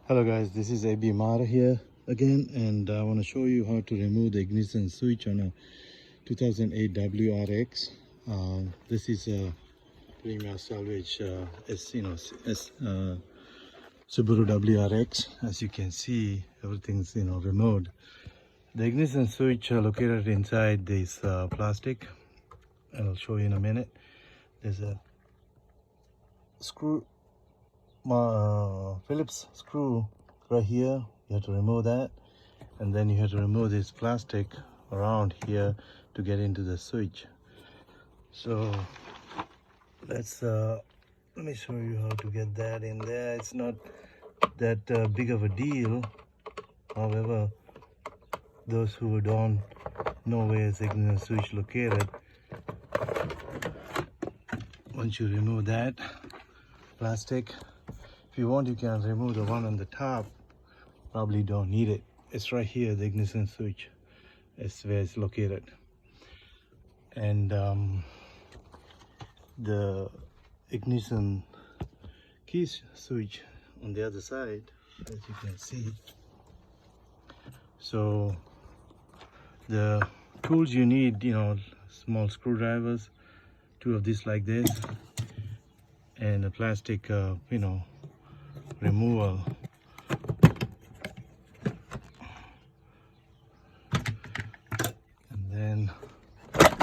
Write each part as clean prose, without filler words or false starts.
Hello guys, this is AB Mara here again, and I want to show you how to remove the ignition switch on a 2008 WRX. This is a premium salvage Subaru WRX. As you can see, everything's removed. The ignition switch located inside this plastic. I'll show you in a minute. There's a screw, Phillips screw right here. You have to remove that, and then you have to remove this plastic around here to get into the switch. So let me show you how to get that in there. It's not that big of a deal. However, those who don't know where is the ignition switch located, once you remove that plastic, if you want, you can remove the one on the top. Probably don't need it. It's right here, the ignition switch. It's where it's located. And the ignition key switch on the other side, as you can see. So the tools you need, small screwdrivers, 2 of these like this, and a plastic removal. And then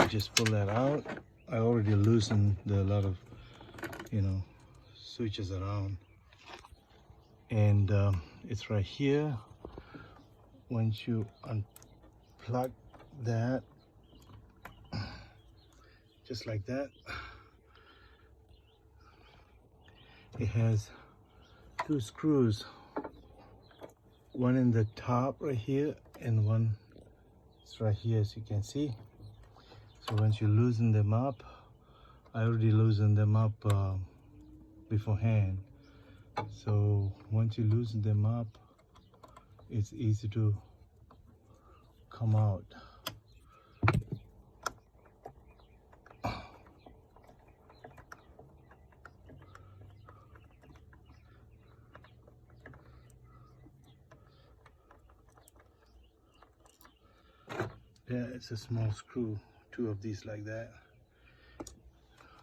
just pull that out. I already loosened a lot of switches around, and it's right here. Once you unplug that, just like that, it has 2 screws, one in the top right here and one is right here, as you can see. So once you loosen them up, I already loosened them up beforehand. So once you loosen them up, it's easy to come out. Yeah, it's a small screw, 2 of these like that.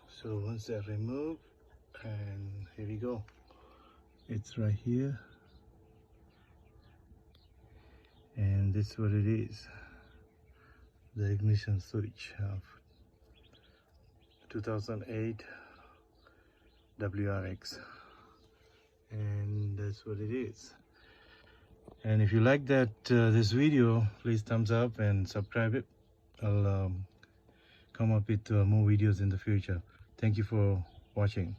So once they're removed, and here we go. It's right here, and this is what it is, the ignition switch of 2008 WRX, and that's what it is. And if you like that this video, please thumbs up and subscribe it. I'll come up with more videos in the future. Thank you for watching.